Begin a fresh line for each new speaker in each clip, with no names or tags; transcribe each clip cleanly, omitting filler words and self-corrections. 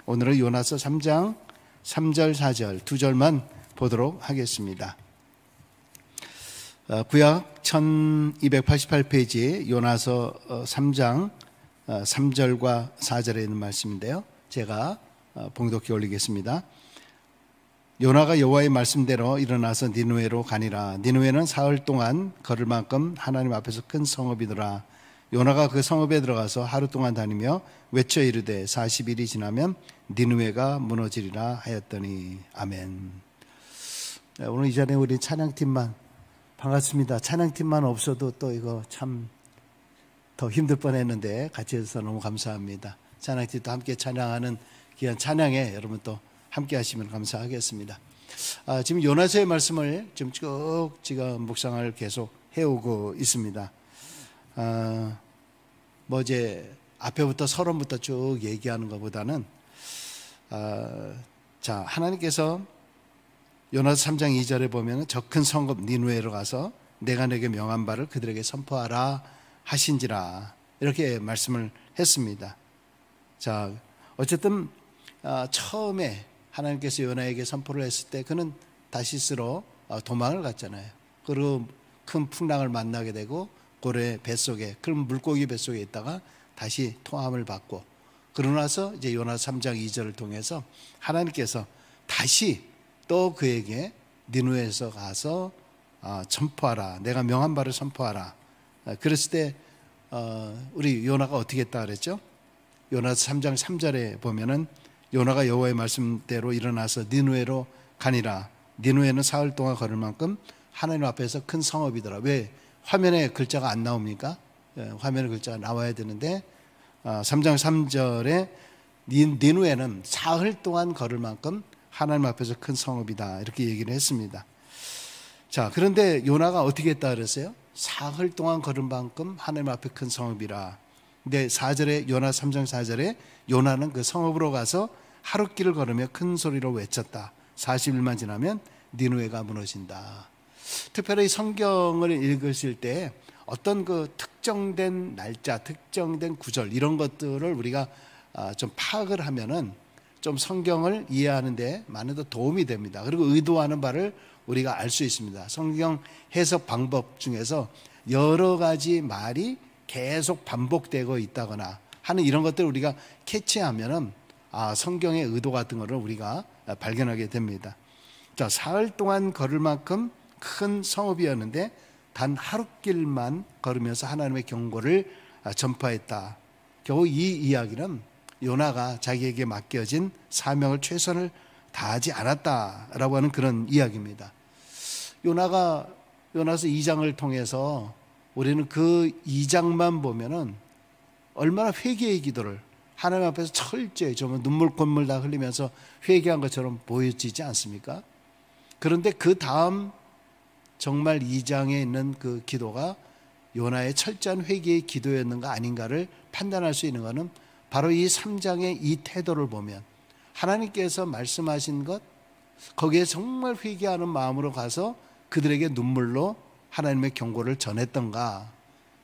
오늘은 요나서 3장 3절 4절 두 절만 보도록 하겠습니다. 구약 1288페이지 요나서 3장 3절과 4절에 있는 말씀인데요, 제가 봉독해 올리겠습니다. 요나가 여호와의 말씀대로 일어나서 니느웨로 가니라. 니느웨는 사흘 동안 걸을 만큼 하나님 앞에서 큰 성읍이더라. 요나가 그 성읍에 들어가서 하루 동안 다니며 외쳐 이르되 40일이 지나면 니느웨가 무너지리라 하였더니. 아멘. 오늘 이 자리에 우리 찬양팀만 반갑습니다. 찬양팀만 없어도 또 이거 참 더 힘들 뻔했는데 같이 해서 너무 감사합니다. 찬양팀도 함께 찬양하는 귀한 찬양에 여러분 또 함께 하시면 감사하겠습니다. 지금 요나서의 말씀을 지금 쭉 지금 묵상을 계속 해오고 있습니다. 이제 앞에부터 서론부터 쭉 얘기하는 것보다는 자, 하나님께서 요나서 3장 2절에 보면 저 큰 성읍 니느웨로 가서 내가 내게 명한 바를 그들에게 선포하라 하신지라, 이렇게 말씀을 했습니다. 자, 어쨌든 처음에 하나님께서 요나에게 선포를 했을 때 그는 다시스로 도망을 갔잖아요. 그리고 큰 풍랑을 만나게 되고 고래 뱃속에, 큰 물고기 뱃속에 있다가 다시 토함을 받고, 그러고 나서 이제 요나서 3장 2절을 통해서 하나님께서 다시 또 그에게 니느웨에서 가서 선포하라, 내가 명한 바를 선포하라. 그랬을 때 우리 요나가 어떻게 했다 그랬죠? 요나서 3장 3절에 보면은 요나가 여호와의 말씀대로 일어나서 니느웨로 가니라. 니느웨는 사흘 동안 걸을 만큼 하나님 앞에서 큰 성읍이더라. 왜 화면에 글자가 안 나옵니까? 화면에 글자가 나와야 되는데 3장 3절에 니느웨는 사흘 동안 걸을 만큼 하나님 앞에서 큰 성읍이다, 이렇게 얘기를 했습니다. 자, 그런데 요나가 어떻게 했다 그랬어요? 사흘 동안 걸은 만큼 하나님 앞에 큰 성읍이라. 근데 4절에 요나 3장 4절에 요나는 그 성읍으로 가서 하룻길을 걸으며 큰 소리로 외쳤다. 40일만 지나면 니느웨가 무너진다. 특별히 성경을 읽으실 때 어떤 그 특정된 날짜, 특정된 구절, 이런 것들을 우리가 좀 파악을 하면은 좀 성경을 이해하는 데 많은 더 도움이 됩니다. 그리고 의도하는 바를 우리가 알 수 있습니다. 성경 해석 방법 중에서 여러 가지 말이 계속 반복되고 있다거나 하는 이런 것들을 우리가 캐치하면은 성경의 의도 같은 것을 우리가 발견하게 됩니다. 자, 사흘 동안 걸을 만큼 큰 성읍이었는데 단 하룻길만 걸으면서 하나님의 경고를 전파했다. 겨우 이 이야기는 요나가 자기에게 맡겨진 사명을 최선을 다하지 않았다라고 하는 그런 이야기입니다. 요나서 2장을 통해서 우리는 그 2장만 보면은 얼마나 회개의 기도를 하나님 앞에서 철저히 정말 눈물 콧물 다 흘리면서 회개한 것처럼 보여지지 않습니까? 그런데 그 다음 정말 2장에 있는 그 기도가 요나의 철저한 회개의 기도였는가 아닌가를 판단할 수 있는 것은 바로 이 3장의 이 태도를 보면 하나님께서 말씀하신 것, 거기에 정말 회개하는 마음으로 가서 그들에게 눈물로 하나님의 경고를 전했던가,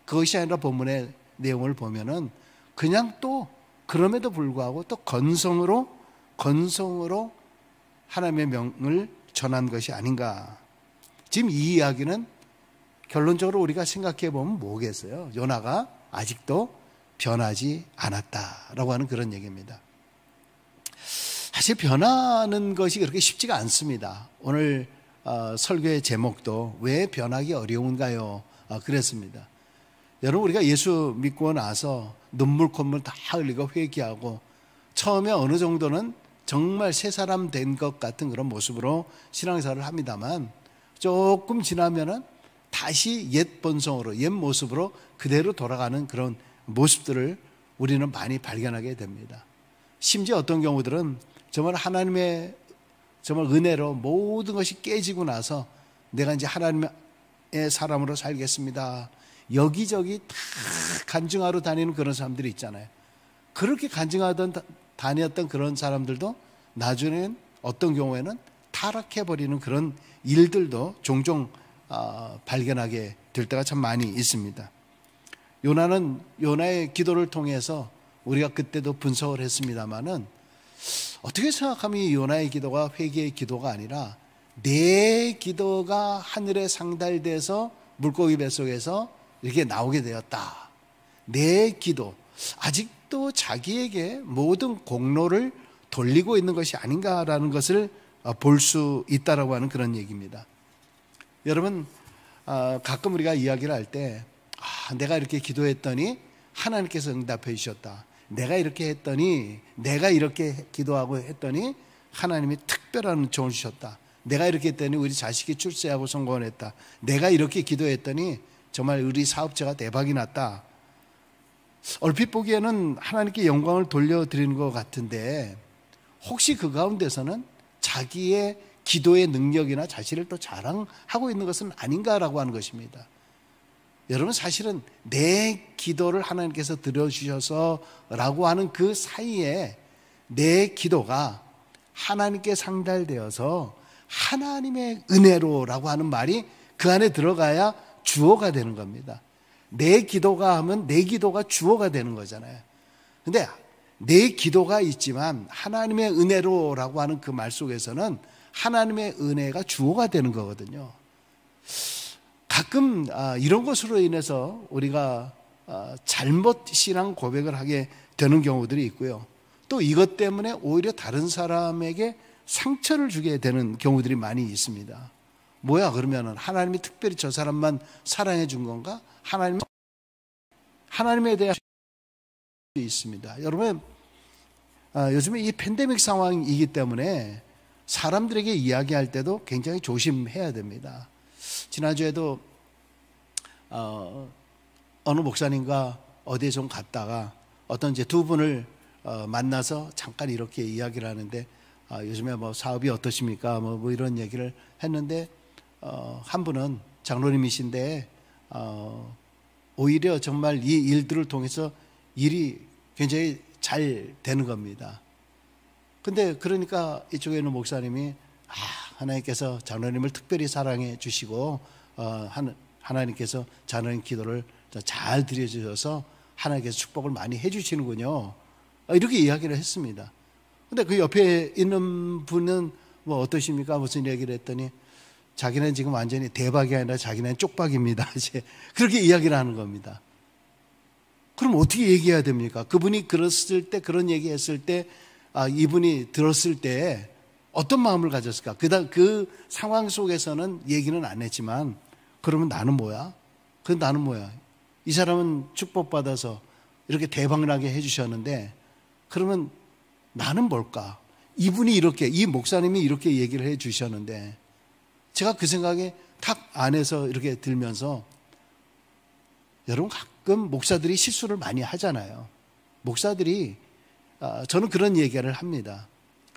그것이 아니라 본문의 내용을 보면은 그냥 또 그럼에도 불구하고 또 건성으로 하나님의 명을 전한 것이 아닌가. 지금 이 이야기는 결론적으로 우리가 생각해 보면 뭐겠어요? 요나가 아직도 변하지 않았다라고 하는 그런 얘기입니다. 사실 변하는 것이 그렇게 쉽지가 않습니다. 오늘 설교의 제목도 왜 변하기 어려운가요? 그랬습니다. 여러분, 우리가 예수 믿고 나서 눈물 콧물 다 흘리고 회개하고 처음에 어느 정도는 정말 새 사람 된 것 같은 그런 모습으로 신앙생활을 합니다만 조금 지나면은 다시 옛 본성으로, 옛 모습으로 그대로 돌아가는 그런 모습들을 우리는 많이 발견하게 됩니다. 심지어 어떤 경우들은 정말 하나님의 정말 은혜로 모든 것이 깨지고 나서 내가 이제 하나님의 사람으로 살겠습니다, 여기저기 다 간증하러 다니는 그런 사람들이 있잖아요. 그렇게 간증하던 다녔던 그런 사람들도 나중에는 어떤 경우에는 타락해버리는 그런 일들도 종종 발견하게 될 때가 참 많이 있습니다. 요나의 기도를 통해서 우리가 그때도 분석을 했습니다마는 어떻게 생각하면 이 요나의 기도가 회개의 기도가 아니라 내 기도가 하늘에 상달돼서 물고기 뱃속에서 이렇게 나오게 되었다. 내 기도, 아직도 자기에게 모든 공로를 돌리고 있는 것이 아닌가라는 것을 볼 수 있다라고 하는 그런 얘기입니다. 여러분, 가끔 우리가 이야기를 할 때 내가 이렇게 기도했더니 하나님께서 응답해 주셨다. 내가 이렇게 했더니, 내가 이렇게 기도하고 했더니 하나님이 특별한 은총을 주셨다. 내가 이렇게 했더니 우리 자식이 출세하고 성공을 했다. 내가 이렇게 기도했더니 정말 우리 사업체가 대박이 났다. 얼핏 보기에는 하나님께 영광을 돌려드리는 것 같은데 혹시 그 가운데서는 자기의 기도의 능력이나 자신을 또 자랑하고 있는 것은 아닌가라고 하는 것입니다. 여러분, 사실은 내 기도를 하나님께서 들어주셔서 라고 하는 그 사이에 내 기도가 하나님께 상달되어서 하나님의 은혜로라고 하는 말이 그 안에 들어가야 주어가 되는 겁니다. 내 기도가 하면 내 기도가 주어가 되는 거잖아요. 근데 내 기도가 있지만 하나님의 은혜로라고 하는 그 말 속에서는 하나님의 은혜가 주어가 되는 거거든요. 가끔 이런 것으로 인해서 우리가 잘못 신앙 고백을 하게 되는 경우들이 있고요. 또 이것 때문에 오히려 다른 사람에게 상처를 주게 되는 경우들이 많이 있습니다. 뭐야 그러면은 하나님이 특별히 저 사람만 사랑해 준 건가? 하나님에 대한 있습니다. 여러분, 요즘에 이 팬데믹 상황이기 때문에 사람들에게 이야기할 때도 굉장히 조심해야 됩니다. 지난주에도 어느 목사님과 어디에 좀 갔다가 어떤 이제 두 분을 만나서 잠깐 이렇게 이야기를 하는데 요즘에 뭐 사업이 어떠십니까? 뭐 이런 얘기를 했는데 한 분은 장로님이신데 오히려 정말 이 일들을 통해서 일이 굉장히 잘 되는 겁니다. 근데 그러니까 이쪽에 있는 목사님이 하나님께서 장로님을 특별히 사랑해 주시고 하나님께서 장로님 기도를 잘 드려주셔서 하나님께서 축복을 많이 해 주시는군요. 이렇게 이야기를 했습니다. 근데 그 옆에 있는 분은 뭐 어떠십니까? 무슨 얘기를 했더니 자기는 지금 완전히 대박이 아니라 자기는 쪽박입니다. 이제 그렇게 이야기를 하는 겁니다. 그럼 어떻게 얘기해야 됩니까? 그분이 그랬을 때, 그런 얘기 했을 때, 이분이 들었을 때 어떤 마음을 가졌을까? 그 상황 속에서는 얘기는 안 했지만, 그러면 나는 뭐야? 나는 뭐야? 이 사람은 축복받아서 이렇게 대박나게 해주셨는데, 그러면 나는 뭘까? 이분이 이렇게, 이 목사님이 이렇게 얘기를 해 주셨는데, 제가 그 생각에 탁 안에서 이렇게 들면서, 여러분 가끔 목사들이 실수를 많이 하잖아요. 목사들이 저는 그런 얘기를 합니다.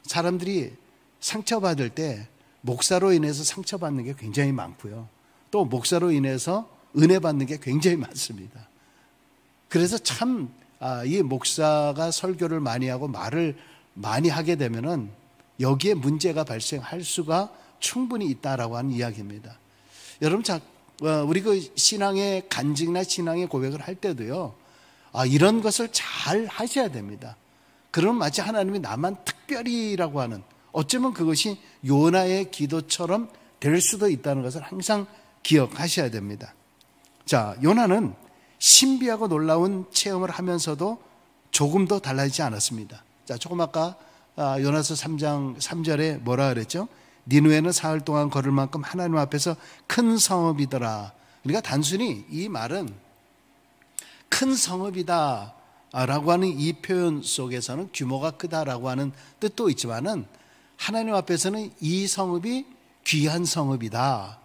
사람들이 상처받을 때 목사로 인해서 상처받는 게 굉장히 많고요. 또 목사로 인해서 은혜 받는 게 굉장히 많습니다. 그래서 참 이 목사가 설교를 많이 하고 말을 많이 하게 되면은 여기에 문제가 발생할 수가 충분히 있다라고 하는 이야기입니다. 여러분, 우리 그 신앙의 간증이나 신앙의 고백을 할 때도요, 이런 것을 잘 하셔야 됩니다. 그러면 마치 하나님이 나만 특별히라고 하는, 어쩌면 그것이 요나의 기도처럼 될 수도 있다는 것을 항상 기억하셔야 됩니다. 자, 요나는 신비하고 놀라운 체험을 하면서도 조금도 달라지지 않았습니다. 자, 조금 아까 요나서 3장 3절에 뭐라 그랬죠? 니느웨는 사흘 동안 걸을 만큼 하나님 앞에서 큰 성읍이더라. 그러니까 단순히 이 말은 큰 성읍이다 라고 하는 이 표현 속에서는 규모가 크다라고 하는 뜻도 있지만은 하나님 앞에서는 이 성읍이 귀한 성읍이다.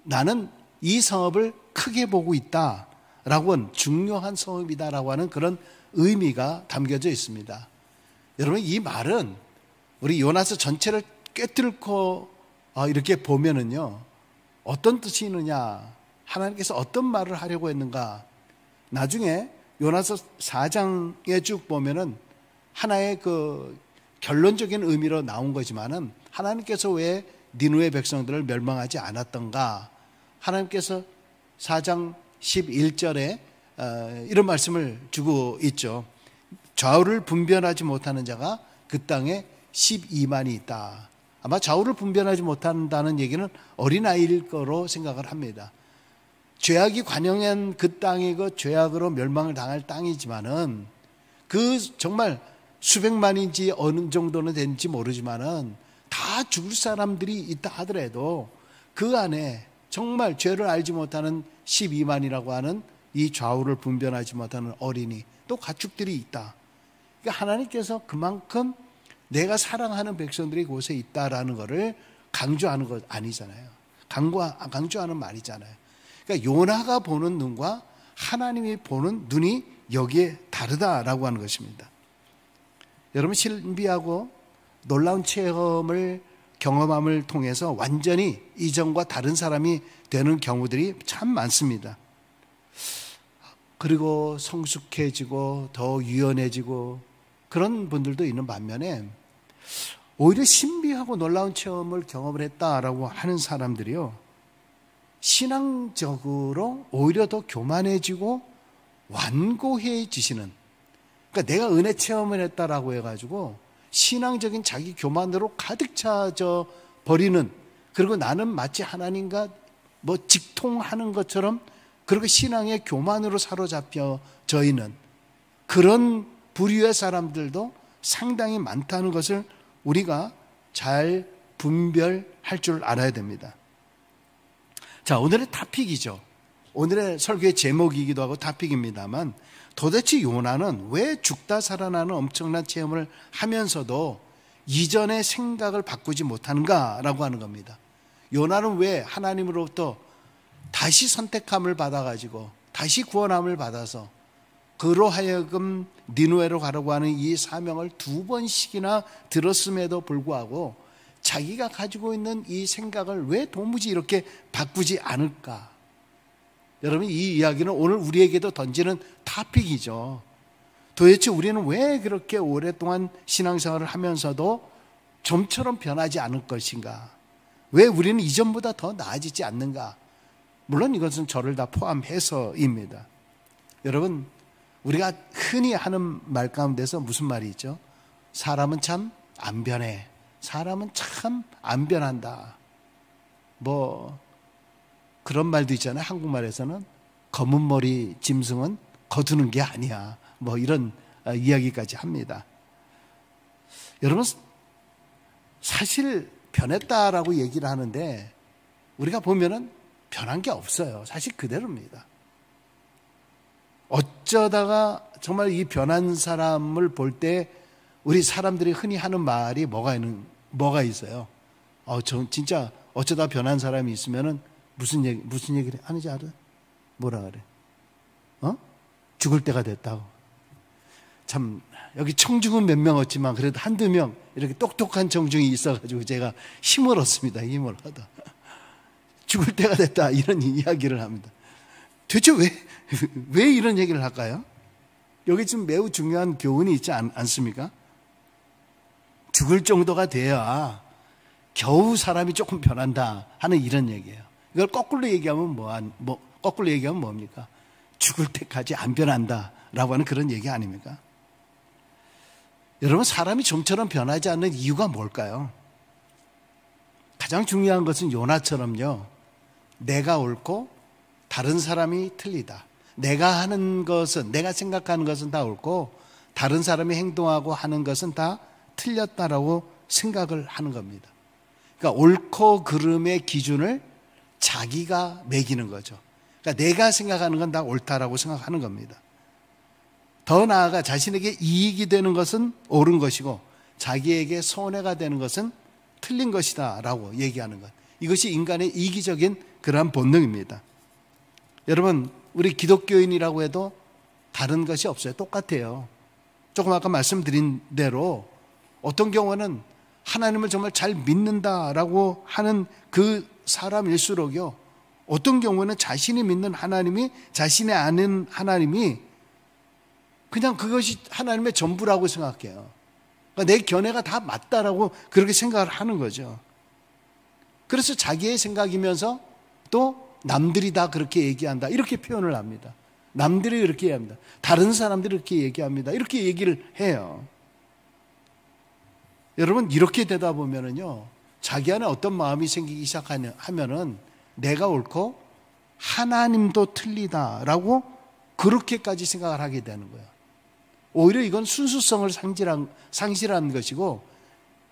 나는 이 성읍을 크게 보고 있다 라고 하는, 중요한 성읍이다 라고 하는 그런 의미가 담겨져 있습니다. 여러분, 이 말은 우리 요나서 전체를 꿰뚫고 이렇게 보면은요, 어떤 뜻이 있느냐, 하나님께서 어떤 말을 하려고 했는가. 나중에 요나서 4장에 쭉 보면은 하나의 그 결론적인 의미로 나온 거지만은 하나님께서 왜 니느웨 백성들을 멸망하지 않았던가. 하나님께서 4장 11절에 이런 말씀을 주고 있죠. 좌우를 분별하지 못하는 자가 그 땅에 12만이 있다. 아마 좌우를 분별하지 못한다는 얘기는 어린아이일 거로 생각을 합니다. 죄악이 관영한 그 땅이 그 죄악으로 멸망을 당할 땅이지만은 그 정말 수백만인지 어느 정도는 되는지 모르지만은 다 죽을 사람들이 있다 하더라도 그 안에 정말 죄를 알지 못하는 12만이라고 하는 이 좌우를 분별하지 못하는 어린이 또 가축들이 있다. 그러니까 하나님께서 그만큼 내가 사랑하는 백성들이 그곳에 있다라는 것을 강조하는 것 아니잖아요. 강조하는 말이잖아요. 그러니까 요나가 보는 눈과 하나님이 보는 눈이 여기에 다르다라고 하는 것입니다. 여러분, 신비하고 놀라운 체험을 경험함을 통해서 완전히 이전과 다른 사람이 되는 경우들이 참 많습니다. 그리고 성숙해지고 더 유연해지고 그런 분들도 있는 반면에 오히려 신비하고 놀라운 체험을 경험을 했다라고 하는 사람들이요, 신앙적으로 오히려 더 교만해지고 완고해지시는, 그러니까 내가 은혜 체험을 했다라고 해가지고 신앙적인 자기 교만으로 가득 차져 버리는, 그리고 나는 마치 하나님과 뭐 직통하는 것처럼 그리고 신앙의 교만으로 사로잡혀져 있는 그런 부류의 사람들도 상당히 많다는 것을 우리가 잘 분별할 줄 알아야 됩니다. 자, 오늘의 토픽이죠. 오늘의 설교의 제목이기도 하고 토픽입니다만, 도대체 요나는 왜 죽다 살아나는 엄청난 체험을 하면서도 이전의 생각을 바꾸지 못하는가라고 하는 겁니다. 요나는 왜 하나님으로부터 다시 선택함을 받아가지고 다시 구원함을 받아서 그로 하여금 니느웨로 가라고 하는 이 사명을 2번씩이나 들었음에도 불구하고 자기가 가지고 있는 이 생각을 왜 도무지 이렇게 바꾸지 않을까? 여러분, 이 이야기는 오늘 우리에게도 던지는 토픽이죠. 도대체 우리는 왜 그렇게 오랫동안 신앙생활을 하면서도 좀처럼 변하지 않을 것인가? 왜 우리는 이전보다 더 나아지지 않는가? 물론 이것은 저를 다 포함해서입니다. 여러분, 우리가 흔히 하는 말 가운데서 무슨 말이 있죠? 사람은 참 안 변해. 사람은 참 안 변한다. 뭐 그런 말도 있잖아요. 한국말에서는 검은 머리 짐승은 거두는 게 아니야. 뭐 이런 이야기까지 합니다. 여러분, 사실 변했다라고 얘기를 하는데 우리가 보면은 변한 게 없어요. 사실 그대로입니다. 어쩌다가 정말 이 변한 사람을 볼 때 우리 사람들이 흔히 하는 말이 뭐가 있어요? 저 진짜 어쩌다 변한 사람이 있으면은 무슨 얘기를 하는지 알아? 뭐라 그래? 죽을 때가 됐다고. 참, 여기 청중은 몇 명 없지만 그래도 한두 명 이렇게 똑똑한 청중이 있어가지고 제가 힘을 얻습니다. 힘을 얻어. 죽을 때가 됐다, 이런 이야기를 합니다. 도대체 왜 이런 얘기를 할까요? 여기 지금 매우 중요한 교훈이 있지 않습니까? 죽을 정도가 돼야 겨우 사람이 조금 변한다 하는 이런 얘기예요. 이걸 거꾸로 얘기하면 거꾸로 얘기하면 뭡니까? 죽을 때까지 안 변한다라고 하는 그런 얘기 아닙니까? 여러분, 사람이 좀처럼 변하지 않는 이유가 뭘까요? 가장 중요한 것은 요나처럼요, 내가 옳고 다른 사람이 틀리다. 내가 하는 것은, 내가 생각하는 것은 다 옳고 다른 사람이 행동하고 하는 것은 다 틀렸다라고 생각을 하는 겁니다. 그러니까 옳고 그름의 기준을 자기가 매기는 거죠. 그러니까 내가 생각하는 건 다 옳다라고 생각하는 겁니다. 더 나아가 자신에게 이익이 되는 것은 옳은 것이고 자기에게 손해가 되는 것은 틀린 것이다 라고 얘기하는 것. 이것이 인간의 이기적인 그러한 본능입니다. 여러분, 우리 기독교인이라고 해도 다른 것이 없어요. 똑같아요. 조금 아까 말씀드린 대로 어떤 경우는 하나님을 정말 잘 믿는다라고 하는 그 사람일수록요, 어떤 경우는 자신이 믿는 하나님이, 자신이 아는 하나님이 그냥 그것이 하나님의 전부라고 생각해요. 그러니까 내 견해가 다 맞다라고 그렇게 생각을 하는 거죠. 그래서 자기의 생각이면서 또 남들이 다 그렇게 얘기한다, 이렇게 표현을 합니다. 남들이 그렇게 얘기합니다. 다른 사람들이 그렇게 얘기합니다. 이렇게 얘기를 해요. 여러분, 이렇게 되다 보면은요, 자기 안에 어떤 마음이 생기기 시작하면은 내가 옳고 하나님도 틀리다라고 그렇게까지 생각을 하게 되는 거예요. 오히려 이건 순수성을 상실한 것이고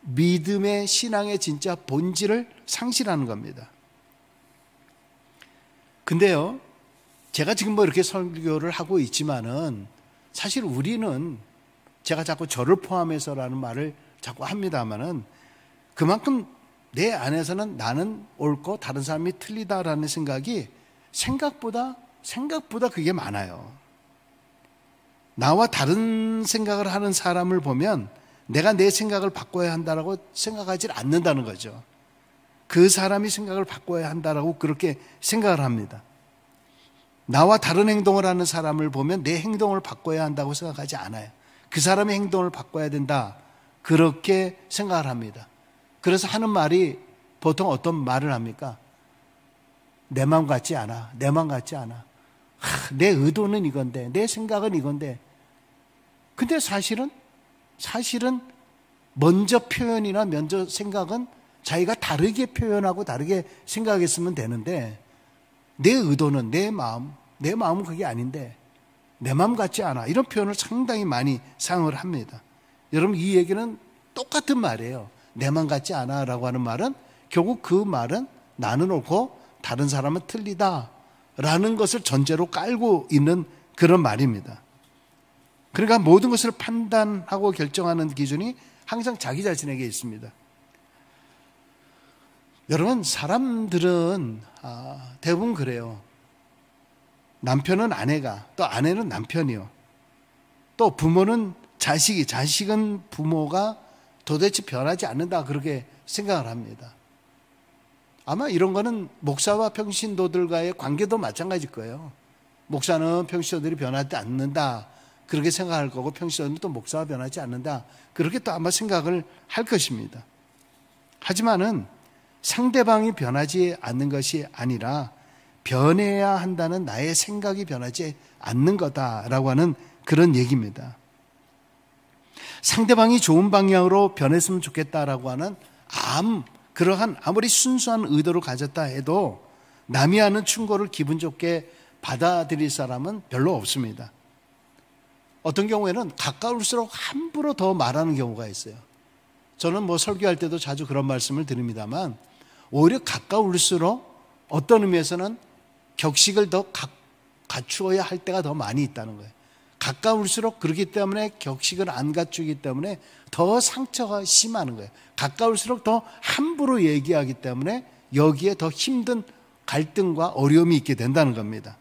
믿음의 신앙의 진짜 본질을 상실하는 겁니다. 근데요, 제가 지금 뭐 이렇게 설교를 하고 있지만은 사실 우리는, 제가 자꾸 저를 포함해서라는 말을 자꾸 합니다만은, 그만큼 내 안에서는 나는 옳고 다른 사람이 틀리다라는 생각이 생각보다 그게 많아요. 나와 다른 생각을 하는 사람을 보면 내가 내 생각을 바꿔야 한다라고 생각하지 않는다는 거죠. 그 사람이 생각을 바꿔야 한다라고 그렇게 생각을 합니다. 나와 다른 행동을 하는 사람을 보면 내 행동을 바꿔야 한다고 생각하지 않아요. 그 사람의 행동을 바꿔야 된다, 그렇게 생각을 합니다. 그래서 하는 말이 보통 어떤 말을 합니까? 내 마음 같지 않아. 내 마음 같지 않아. 내 의도는 이건데, 내 생각은 이건데. 근데 사실은 먼저 표현이나 먼저 생각은 자기가 다르게 표현하고 다르게 생각했으면 되는데, 내 의도는 내 마음은 그게 아닌데 내 마음 같지 않아, 이런 표현을 상당히 많이 사용을 합니다. 여러분, 이 얘기는 똑같은 말이에요. 내 마음 같지 않아 라고 하는 말은 결국 그 말은 나는 옳고 다른 사람은 틀리다 라는 것을 전제로 깔고 있는 그런 말입니다. 그러니까 모든 것을 판단하고 결정하는 기준이 항상 자기 자신에게 있습니다. 여러분, 사람들은 대부분 그래요. 남편은 아내가, 또 아내는 남편이요, 또 부모는 자식이, 자식은 부모가 도대체 변하지 않는다, 그렇게 생각을 합니다. 아마 이런 거는 목사와 평신도들과의 관계도 마찬가지일 거예요. 목사는 평신도들이 변하지 않는다, 그렇게 생각할 거고, 평신도는 또 목사가 변하지 않는다, 그렇게 또 아마 생각을 할 것입니다. 하지만은 상대방이 변하지 않는 것이 아니라 변해야 한다는 나의 생각이 변하지 않는 거다라고 하는 그런 얘기입니다. 상대방이 좋은 방향으로 변했으면 좋겠다라고 하는 그러한 아무리 순수한 의도를 가졌다 해도 남이 하는 충고를 기분 좋게 받아들일 사람은 별로 없습니다. 어떤 경우에는 가까울수록 함부로 더 말하는 경우가 있어요. 저는 뭐 설교할 때도 자주 그런 말씀을 드립니다만, 오히려 가까울수록 어떤 의미에서는 격식을 더 갖추어야 할 때가 더 많이 있다는 거예요. 가까울수록 그렇기 때문에 격식을 안 갖추기 때문에 더 상처가 심하는 거예요. 가까울수록 더 함부로 얘기하기 때문에 여기에 더 힘든 갈등과 어려움이 있게 된다는 겁니다.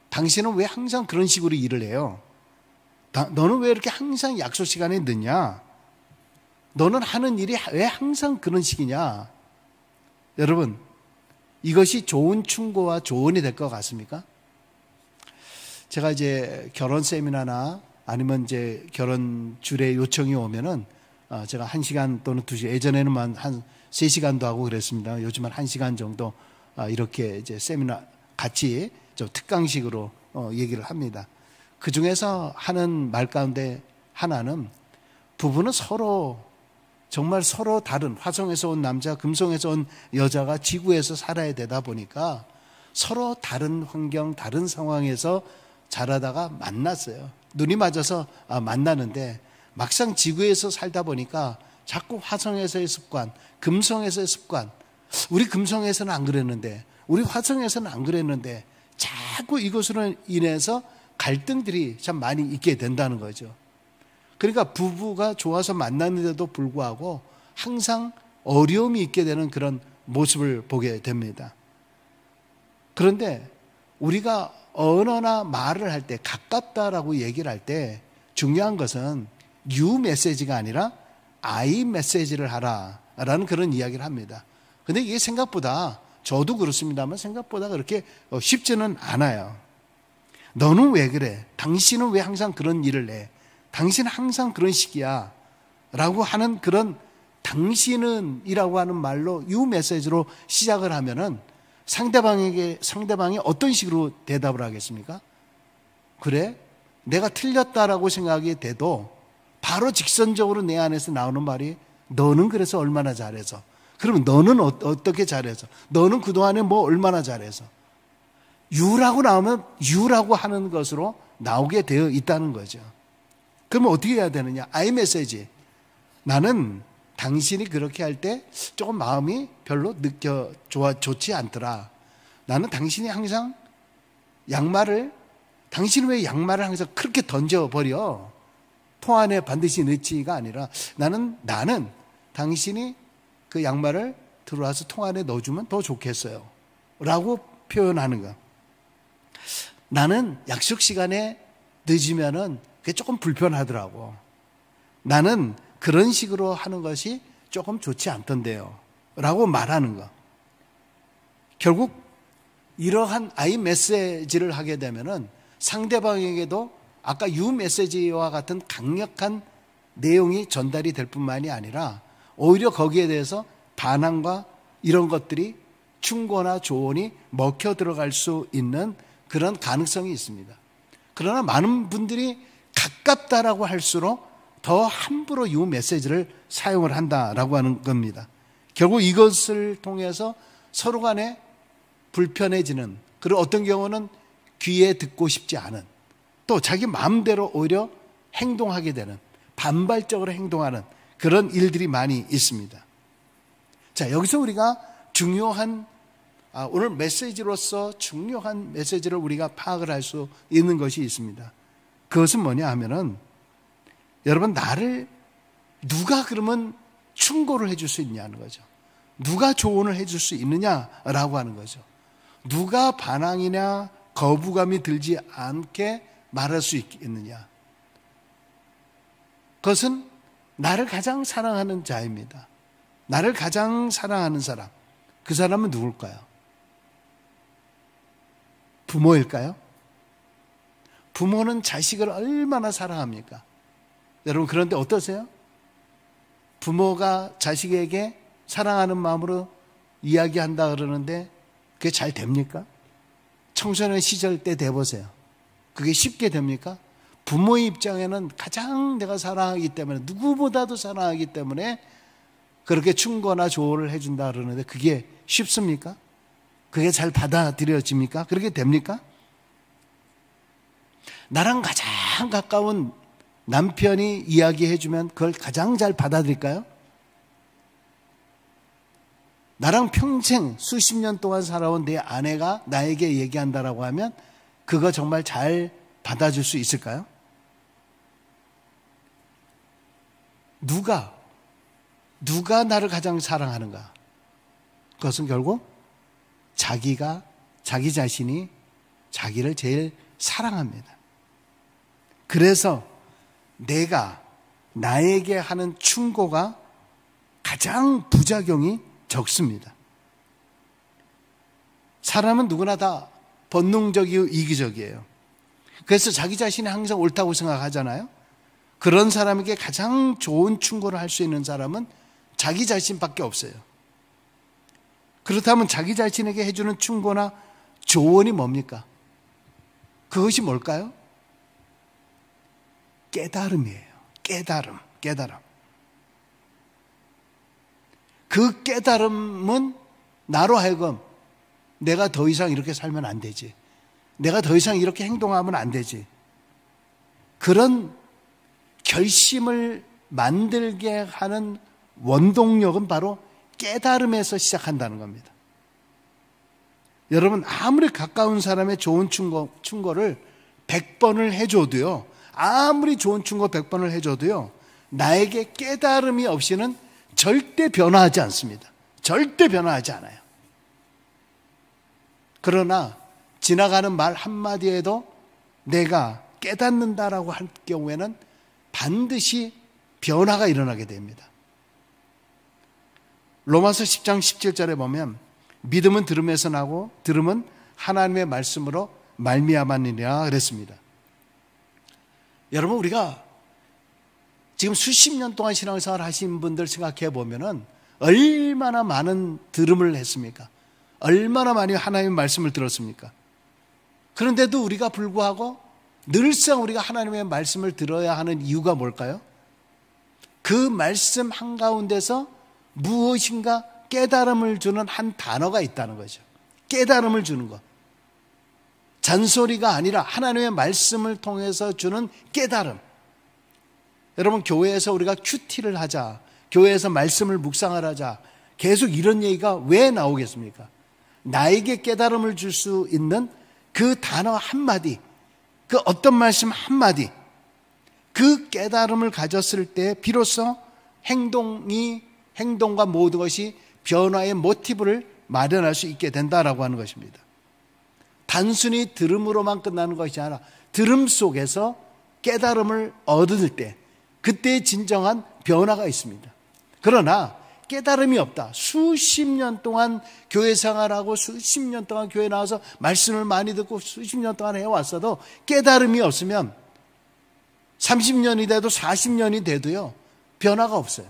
당신은 왜 항상 그런 식으로 일을 해요? 너는 왜 이렇게 항상 약속 시간에 늦냐? 너는 하는 일이 왜 항상 그런 식이냐? 여러분, 이것이 좋은 충고와 조언이 될 것 같습니까? 제가 이제 결혼 세미나나 아니면 이제 결혼 주례 요청이 오면은 제가 1시간 또는 2시간, 예전에는 한 3시간도 하고 그랬습니다. 요즘은 1시간 정도 이렇게 이제 세미나 같이 좀 특강식으로 얘기를 합니다. 그 중에서 하는 말 가운데 하나는, 부부는 정말 서로 다른, 화성에서 온 남자, 금성에서 온 여자가 지구에서 살아야 되다 보니까 서로 다른 환경, 다른 상황에서 자라다가 만났어요. 눈이 맞아서 만나는데 막상 지구에서 살다 보니까 자꾸 화성에서의 습관, 금성에서의 습관, 우리 금성에서는 안 그랬는데, 우리 화성에서는 안 그랬는데, 자꾸 이것으로 인해서 갈등들이 참 많이 있게 된다는 거죠. 그러니까 부부가 좋아서 만났는데도 불구하고 항상 어려움이 있게 되는 그런 모습을 보게 됩니다. 그런데 우리가 언어나 말을 할 때, 가깝다라고 얘기를 할 때 중요한 것은 you 메시지가 아니라 I 메시지를 하라라는 그런 이야기를 합니다. 그런데 이게 생각보다, 저도 그렇습니다만 생각보다 그렇게 쉽지는 않아요. 너는 왜 그래? 당신은 왜 항상 그런 일을 해? 당신은 항상 그런 식이야 라고 하는 그런 당신은 이라고 하는 말로 유 메시지로 시작을 하면은 상대방이 어떤 식으로 대답을 하겠습니까? 그래? 내가 틀렸다라고 생각이 돼도 바로 직선적으로 내 안에서 나오는 말이 너는 그래서 얼마나 잘해서, 그러면 너는 어떻게 잘해서, 너는 그동안에 뭐 얼마나 잘해서, 유라고 나오면 유라고 하는 것으로 나오게 되어 있다는 거죠. 그러면 어떻게 해야 되느냐? I 메시지. 나는 당신이 그렇게 할 때 조금 마음이 별로 좋지 않더라. 나는 당신이 항상 당신은 왜 양말을 항상 그렇게 던져버려? 통 안에 반드시 넣지가 아니라 나는 당신이 그 양말을 들어와서 통 안에 넣어주면 더 좋겠어요. 라고 표현하는 거. 나는 약속 시간에 늦으면은 그게 조금 불편하더라고. 나는 그런 식으로 하는 것이 조금 좋지 않던데요. 라고 말하는 거. 결국 이러한 I 메시지를 하게 되면은 상대방에게도 아까 U 메시지와 같은 강력한 내용이 전달이 될 뿐만이 아니라 오히려 거기에 대해서 반항과 이런 것들이 충고나 조언이 먹혀 들어갈 수 있는 그런 가능성이 있습니다. 그러나 많은 분들이 가깝다라고 할수록 더 함부로 U 메시지를 사용을 한다라고 하는 겁니다. 결국 이것을 통해서 서로 간에 불편해지는, 그리고 어떤 경우는 귀에 듣고 싶지 않은, 또 자기 마음대로 오히려 행동하게 되는, 반발적으로 행동하는 그런 일들이 많이 있습니다. 자, 여기서 우리가 중요한 오늘 메시지로서 중요한 메시지를 우리가 파악을 할 수 있는 것이 있습니다. 그것은 뭐냐 하면은, 여러분, 나를 누가 그러면 충고를 해줄 수 있냐는 거죠. 누가 조언을 해줄 수 있느냐라고 하는 거죠. 누가 반항이나 거부감이 들지 않게 말할 수 있느냐. 그것은 나를 가장 사랑하는 자입니다. 나를 가장 사랑하는 사람. 그 사람은 누굴까요? 부모일까요? 부모는 자식을 얼마나 사랑합니까? 여러분, 그런데 어떠세요? 부모가 자식에게 사랑하는 마음으로 이야기한다 그러는데 그게 잘 됩니까? 청소년 시절 때 돼보세요. 그게 쉽게 됩니까? 부모의 입장에는 가장 내가 사랑하기 때문에, 누구보다도 사랑하기 때문에 그렇게 충고나 조언을 해준다 그러는데 그게 쉽습니까? 그게 잘 받아들여집니까? 그렇게 됩니까? 나랑 가장 가까운 남편이 이야기해주면 그걸 가장 잘 받아들일까요? 나랑 평생 수십 년 동안 살아온 내 아내가 나에게 얘기한다라고 하면 그거 정말 잘 받아줄 수 있을까요? 누가 나를 가장 사랑하는가? 그것은 결국 자기 자신이 자기를 제일 사랑합니다. 그래서 내가 나에게 하는 충고가 가장 부작용이 적습니다. 사람은 누구나 다 본능적이고 이기적이에요. 그래서 자기 자신이 항상 옳다고 생각하잖아요. 그런 사람에게 가장 좋은 충고를 할 수 있는 사람은 자기 자신밖에 없어요. 그렇다면 자기 자신에게 해주는 충고나 조언이 뭡니까? 그것이 뭘까요? 깨달음이에요. 깨달음. 그 깨달음은 나로 하여금 내가 더 이상 이렇게 살면 안 되지, 내가 더 이상 이렇게 행동하면 안 되지, 그런 결심을 만들게 하는 원동력은 바로 깨달음에서 시작한다는 겁니다. 여러분, 아무리 가까운 사람의 좋은 충고를 100번을 해줘도요, 아무리 좋은 충고 100번을 해줘도요, 나에게 깨달음이 없이는 절대 변화하지 않습니다. 절대 변화하지 않아요. 그러나 지나가는 말 한마디에도 내가 깨닫는다라고 할 경우에는 반드시 변화가 일어나게 됩니다. 로마서 10장 17절에 보면 믿음은 들음에서 나고 들음은 하나님의 말씀으로 말미암았느니라 그랬습니다. 여러분, 우리가 지금 수십 년 동안 신앙생활 하신 분들 생각해 보면은 얼마나 많은 들음을 했습니까? 얼마나 많이 하나님의 말씀을 들었습니까? 그런데도 우리가 불구하고 늘상 우리가 하나님의 말씀을 들어야 하는 이유가 뭘까요? 그 말씀 한가운데서 무엇인가 깨달음을 주는 한 단어가 있다는 거죠. 깨달음을 주는 것. 잔소리가 아니라 하나님의 말씀을 통해서 주는 깨달음. 여러분, 교회에서 우리가 큐티를 하자, 교회에서 말씀을 묵상을 하자, 계속 이런 얘기가 왜 나오겠습니까? 나에게 깨달음을 줄 수 있는 그 단어 한마디, 그 어떤 말씀 한마디, 그 깨달음을 가졌을 때 비로소 행동과 모든 것이 변화의 모티브를 마련할 수 있게 된다라고 하는 것입니다. 단순히 들음으로만 끝나는 것이 아니라 들음 속에서 깨달음을 얻을 때 그때의 진정한 변화가 있습니다. 그러나 깨달음이 없다. 수십 년 동안 교회 생활하고 수십 년 동안 교회 나와서 말씀을 많이 듣고 수십 년 동안 해왔어도 깨달음이 없으면 30년이 돼도 40년이 돼도요, 변화가 없어요.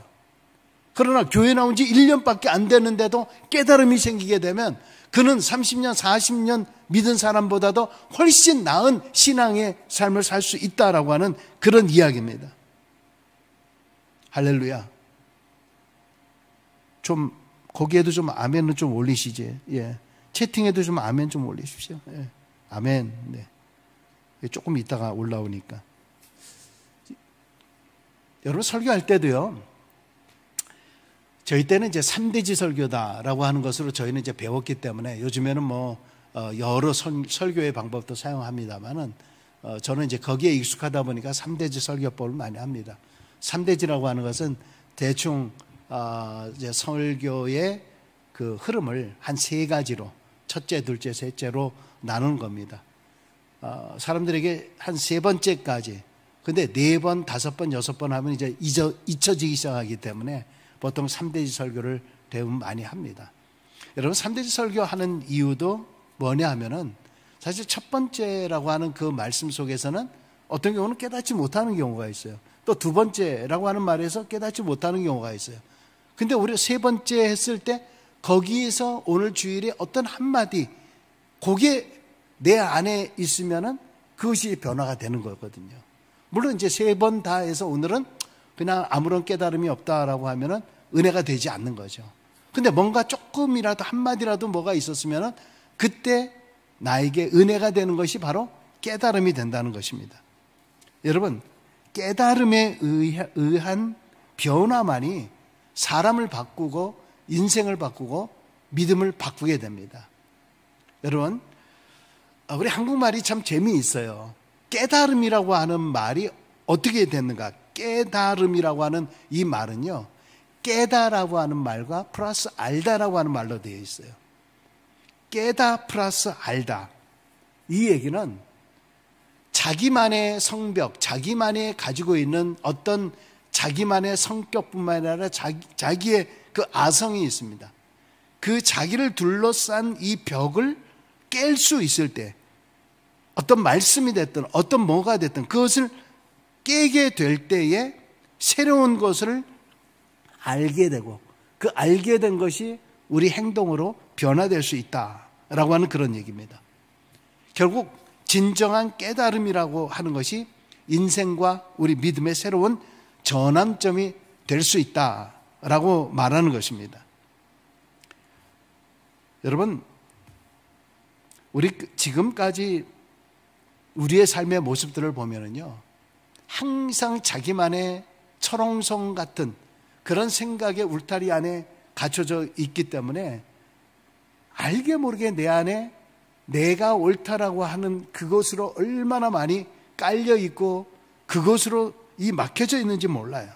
그러나 교회 나온 지 1년밖에 안 되는데도 깨달음이 생기게 되면 그는 30년, 40년 믿은 사람보다도 훨씬 나은 신앙의 삶을 살 수 있다라고 하는 그런 이야기입니다. 할렐루야. 좀 거기에도 좀 아멘을 좀 올리시지. 예. 채팅에도 좀 아멘 좀 올리십시오. 예. 아멘. 네. 조금 있다가 올라오니까. 여러분, 설교할 때도요, 저희 때는 이제 3대지 설교다라고 하는 것으로 저희는 이제 배웠기 때문에 요즘에는 여러 설교의 방법도 사용합니다만은 저는 이제 거기에 익숙하다 보니까 3대지 설교법을 많이 합니다. 3대지라고 하는 것은 대충 이제 설교의 그 흐름을 한 3가지로, 첫째, 둘째, 셋째로 나누는 겁니다. 사람들에게 한 3번째까지, 근데 4번, 5번, 6번 하면 이제 잊혀지기 시작하기 때문에 보통 3대지 설교를 대부분 많이 합니다. 여러분, 3대지 설교하는 이유도 뭐냐 하면은 사실 첫 번째라고 하는 그 말씀 속에서는 어떤 경우는 깨닫지 못하는 경우가 있어요. 또 두 번째라고 하는 말에서 깨닫지 못하는 경우가 있어요. 근데 우리가 3번째 했을 때 거기에서 오늘 주일에 어떤 한마디, 그게 내 안에 있으면은 그것이 변화가 되는 거거든요. 물론 이제 3번 다 해서 오늘은 그냥 아무런 깨달음이 없다라고 하면은 은혜가 되지 않는 거죠. 근데 뭔가 조금이라도 한마디라도 뭐가 있었으면은 그때 나에게 은혜가 되는 것이 바로 깨달음이 된다는 것입니다. 여러분, 깨달음에 의한 변화만이 사람을 바꾸고 인생을 바꾸고 믿음을 바꾸게 됩니다. 여러분, 우리 한국말이 참 재미있어요. 깨달음이라고 하는 말이 어떻게 됐는가? 깨달음이라고 하는 이 말은요, 깨다라고 하는 말과 플러스 알다라고 하는 말로 되어 있어요. 깨다 플러스 알다. 이 얘기는 자기만의 성벽, 자기만이 가지고 있는 어떤 자기만의 성격뿐만 아니라 자기의 그 아성이 있습니다. 그 자기를 둘러싼 이 벽을 깰 수 있을 때, 어떤 말씀이 됐든 어떤 뭐가 됐든 그것을 깨게 될 때에 새로운 것을 알게 되고, 그 알게 된 것이 우리 행동으로 변화될 수 있다라고 하는 그런 얘기입니다. 결국 진정한 깨달음이라고 하는 것이 인생과 우리 믿음의 새로운 전환점이 될 수 있다라고 말하는 것입니다. 여러분, 우리 지금까지 우리의 삶의 모습들을 보면은요, 항상 자기만의 철옹성 같은 그런 생각의 울타리 안에 갇혀져 있기 때문에 알게 모르게 내 안에 내가 옳다라고 하는 그것으로 얼마나 많이 깔려 있고 그것으로 이 막혀져 있는지 몰라요.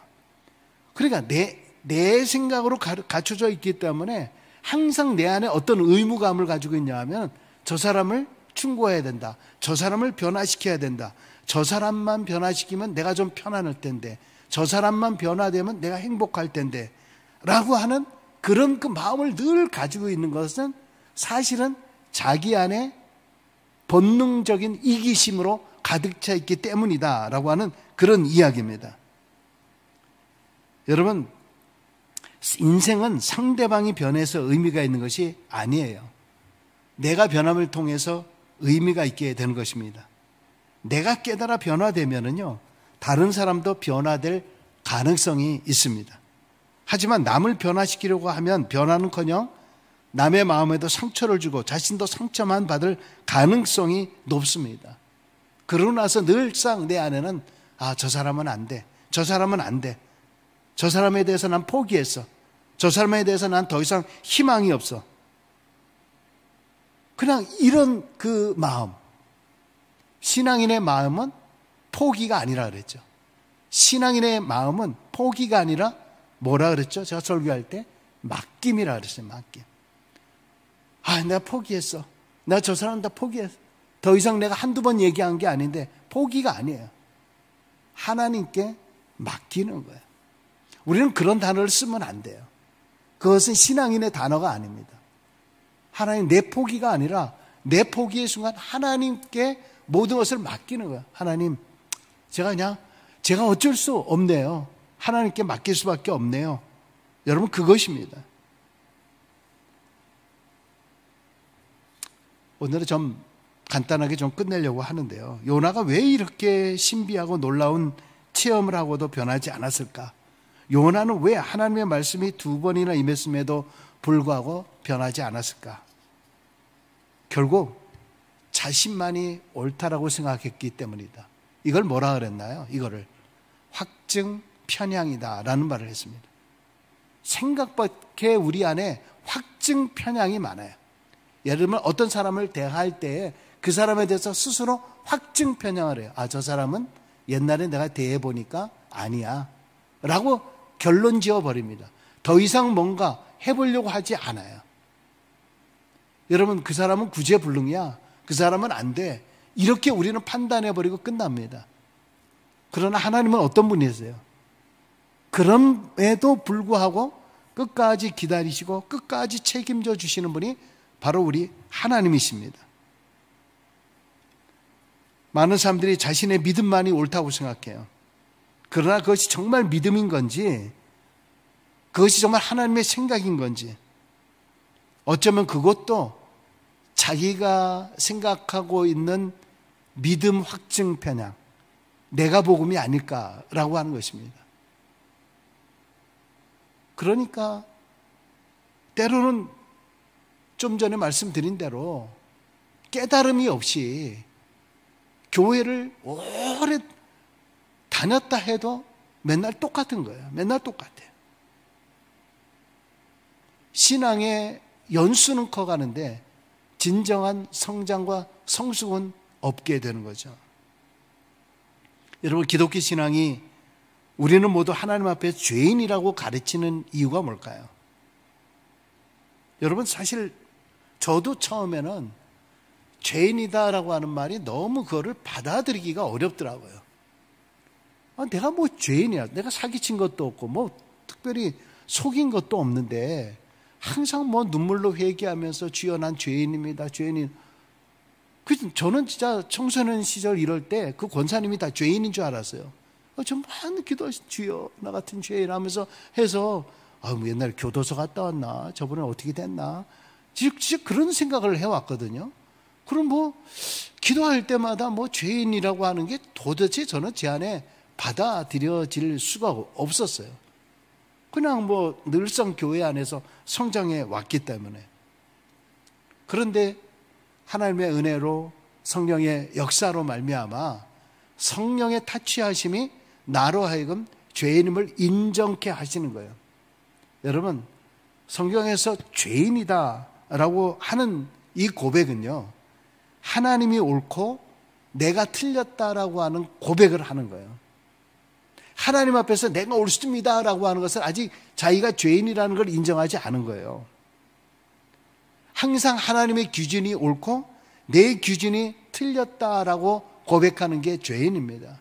그러니까 내 생각으로 갖춰져 있기 때문에 항상 내 안에 어떤 의무감을 가지고 있냐 하면 저 사람을 충고해야 된다. 저 사람을 변화시켜야 된다. 저 사람만 변화시키면 내가 좀 편안할 텐데, 저 사람만 변화되면 내가 행복할 텐데 라고 하는 그런 그 마음을 늘 가지고 있는 것은 사실은 자기 안에 본능적인 이기심으로 가득 차 있기 때문이다 라고 하는 그런 이야기입니다. 여러분, 인생은 상대방이 변해서 의미가 있는 것이 아니에요. 내가 변함을 통해서 의미가 있게 되는 것입니다. 내가 깨달아 변화되면은요, 다른 사람도 변화될 가능성이 있습니다. 하지만 남을 변화시키려고 하면 변화는커녕 남의 마음에도 상처를 주고 자신도 상처만 받을 가능성이 높습니다. 그러고 나서 늘상 내 안에는 저 사람은 안 돼. 저 사람은 안 돼. 저 사람에 대해서 난 포기했어. 저 사람에 대해서 난 더 이상 희망이 없어. 그냥 이런 그 마음. 신앙인의 마음은 포기가 아니라 그랬죠. 신앙인의 마음은 포기가 아니라 뭐라 그랬죠? 제가 설교할 때 맡김이라 그랬어요. 맡김. 내가 포기했어. 내가 저 사람 다 포기했어. 더 이상 내가 한두 번 얘기한 게 아닌데 포기가 아니에요. 하나님께 맡기는 거예요. 우리는 그런 단어를 쓰면 안 돼요. 그것은 신앙인의 단어가 아닙니다. 하나님, 내 포기가 아니라 내 포기의 순간 하나님께 모든 것을 맡기는 거예요. 하나님, 제가 어쩔 수 없네요. 하나님께 맡길 수밖에 없네요. 여러분, 그것입니다. 오늘은 좀 간단하게 좀 끝내려고 하는데요. 요나가 왜 이렇게 신비하고 놀라운 체험을 하고도 변하지 않았을까? 요나는 왜 하나님의 말씀이 2번이나 임했음에도 불구하고 변하지 않았을까? 결국 자신만이 옳다라고 생각했기 때문이다. 이걸 뭐라 그랬나요? 이거를 확증 편향이다 라는 말을 했습니다. 생각밖에 우리 안에 확증 편향이 많아요. 예를 들면 어떤 사람을 대할 때에 그 사람에 대해서 스스로 확증 편향을 해요. 저 사람은 옛날에 내가 대해보니까 아니야 라고 결론 지어버립니다. 더 이상 뭔가 해보려고 하지 않아요. 여러분, 그 사람은 구제불능이야. 그 사람은 안 돼. 이렇게 우리는 판단해버리고 끝납니다. 그러나 하나님은 어떤 분이세요? 그럼에도 불구하고 끝까지 기다리시고 끝까지 책임져 주시는 분이 바로 우리 하나님이십니다. 많은 사람들이 자신의 믿음만이 옳다고 생각해요. 그러나 그것이 정말 믿음인 건지, 그것이 정말 하나님의 생각인 건지, 어쩌면 그것도 자기가 생각하고 있는 믿음 확증 편향, 내가 복음이 아닐까라고 하는 것입니다. 그러니까 때로는 좀 전에 말씀드린 대로 깨달음이 없이 교회를 오래 다녔다 해도 맨날 똑같은 거예요. 맨날 똑같아요. 신앙의 연수는 커가는데 진정한 성장과 성숙은 없게 되는 거죠. 여러분, 기독교 신앙이 우리는 모두 하나님 앞에 죄인이라고 가르치는 이유가 뭘까요? 여러분, 사실 저도 처음에는 죄인이다라고 하는 말이 너무 그거를 받아들이기가 어렵더라고요. 내가 뭐 죄인이야. 내가 사기친 것도 없고 뭐 특별히 속인 것도 없는데 항상 뭐 눈물로 회개하면서 주여 난 죄인입니다. 죄인인. 저는 진짜 청소년 시절 이럴 때 그 권사님이 다 죄인인 줄 알았어요. 좀 많은 기도하신 주여 나 같은 죄인 하면서 해서 뭐 옛날에 교도소 갔다 왔나? 저번에 어떻게 됐나? 진짜 그런 생각을 해왔거든요. 그럼 뭐 기도할 때마다 뭐 죄인이라고 하는 게 도대체 저는 제 안에 받아들여질 수가 없었어요. 그냥 뭐 늘상 교회 안에서 성장해 왔기 때문에. 그런데 하나님의 은혜로 성령의 역사로 말미암아 성령의 타취하심이 나로 하여금 죄인임을 인정케 하시는 거예요. 여러분, 성경에서 죄인이다라고 하는 이 고백은요, 하나님이 옳고 내가 틀렸다라고 하는 고백을 하는 거예요. 하나님 앞에서 내가 옳습니다라고 하는 것은 아직 자기가 죄인이라는 걸 인정하지 않은 거예요. 항상 하나님의 기준이 옳고 내 기준이 틀렸다라고 고백하는 게 죄인입니다.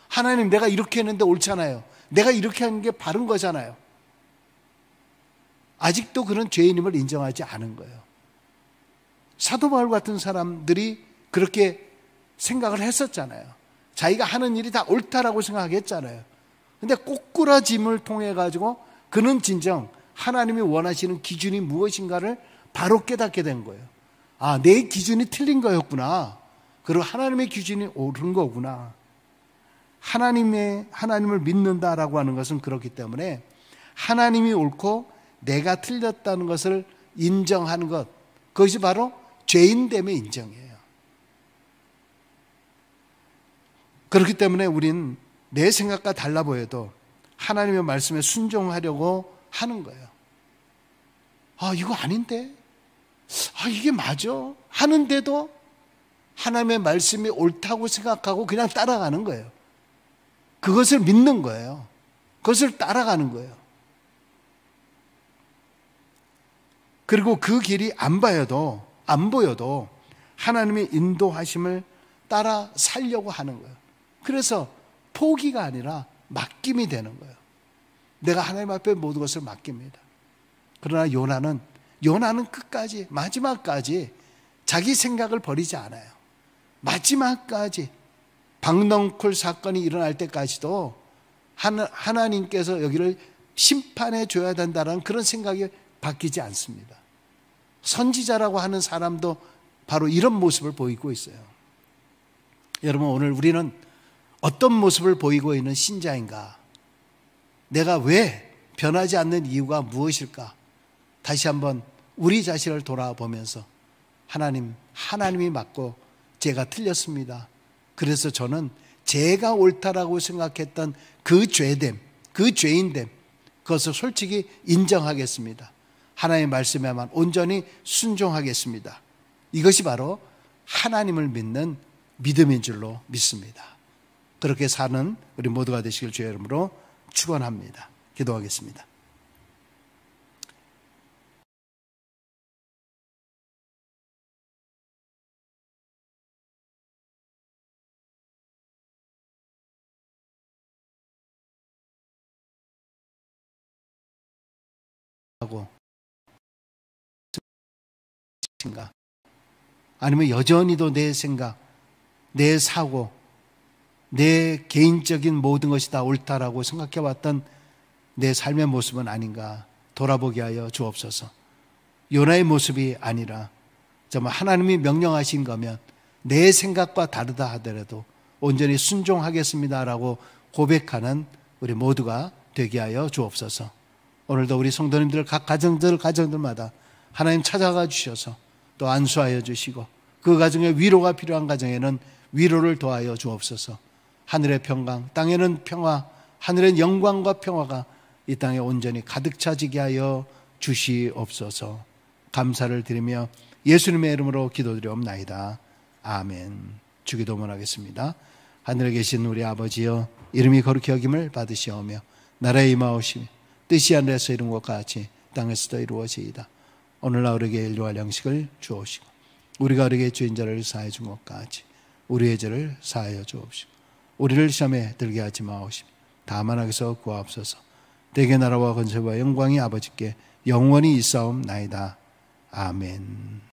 하나님, 내가 이렇게 했는데 옳잖아요. 내가 이렇게 하는 게 바른 거잖아요. 아직도 그런 죄인임을 인정하지 않은 거예요. 사도 바울 같은 사람들이 그렇게 생각을 했었잖아요. 자기가 하는 일이 다 옳다라고 생각했잖아요. 근데 꼬꾸라짐을 통해 가지고 그는 진정 하나님이 원하시는 기준이 무엇인가를 바로 깨닫게 된 거예요. 내 기준이 틀린 거였구나. 그리고 하나님의 기준이 옳은 거구나. 하나님을 믿는다라고 하는 것은 그렇기 때문에 하나님이 옳고 내가 틀렸다는 것을 인정하는 것, 그것이 바로 죄인됨의 인정이에요. 그렇기 때문에 우린 내 생각과 달라 보여도 하나님의 말씀에 순종하려고 하는 거예요. 이거 아닌데? 이게 맞아? 하는데도 하나님의 말씀이 옳다고 생각하고 그냥 따라가는 거예요. 그것을 믿는 거예요. 그것을 따라가는 거예요. 그리고 그 길이 안 보여도 하나님의 인도하심을 따라 살려고 하는 거예요. 그래서 포기가 아니라 맡김이 되는 거예요. 내가 하나님 앞에 모든 것을 맡깁니다. 그러나 요나는 끝까지, 마지막까지 자기 생각을 버리지 않아요. 마지막까지 박넝쿨 사건이 일어날 때까지도 하나님께서 여기를 심판해 줘야 된다는 그런 생각이 바뀌지 않습니다. 선지자라고 하는 사람도 바로 이런 모습을 보이고 있어요. 여러분, 오늘 우리는 어떤 모습을 보이고 있는 신자인가? 내가 왜 변하지 않는 이유가 무엇일까? 다시 한번 우리 자신을 돌아보면서 하나님이 맞고 제가 틀렸습니다. 그래서 저는 제가 옳다라고 생각했던 그 죄됨, 그 죄인됨, 그것을 솔직히 인정하겠습니다. 하나님의 말씀에만 온전히 순종하겠습니다. 이것이 바로 하나님을 믿는 믿음인 줄로 믿습니다. 그렇게 사는 우리 모두가 되시길 주의 이름으로 축원합니다. 기도하겠습니다. 아니면 여전히도 내 생각, 내 사고, 내 개인적인 모든 것이 다 옳다라고 생각해왔던 내 삶의 모습은 아닌가 돌아보게 하여 주옵소서. 요나의 모습이 아니라 정말 하나님이 명령하신 거면 내 생각과 다르다 하더라도 온전히 순종하겠습니다라고 고백하는 우리 모두가 되게 하여 주옵소서. 오늘도 우리 성도님들 각 가정들마다 하나님 찾아가 주셔서 또 안수하여 주시고 그 가정에 위로가 필요한 가정에는 위로를 더하여 주옵소서. 하늘의 평강, 땅에는 평화, 하늘의 영광과 평화가 이 땅에 온전히 가득 차지게 하여 주시옵소서. 감사를 드리며 예수님의 이름으로 기도드리옵나이다. 아멘. 주기도문하겠습니다. 하늘에 계신 우리 아버지여, 이름이 거룩히 여김을 받으시오며 나라에 임하오시며 뜻이 하늘에서 이룬 것 같이 땅에서도 이루어지이다. 오늘날 우리에게 일용할 양식을 주옵시고 우리가 우리에게 죄인 자를 사하여 준 것 같이 우리의 죄를 사하여 주옵시고 우리를 시험에 들게 하지 마옵시며 다만 악에서 구하옵소서. 대개 나라와 권세와 영광이 아버지께 영원히 있사옵나이다. 아멘.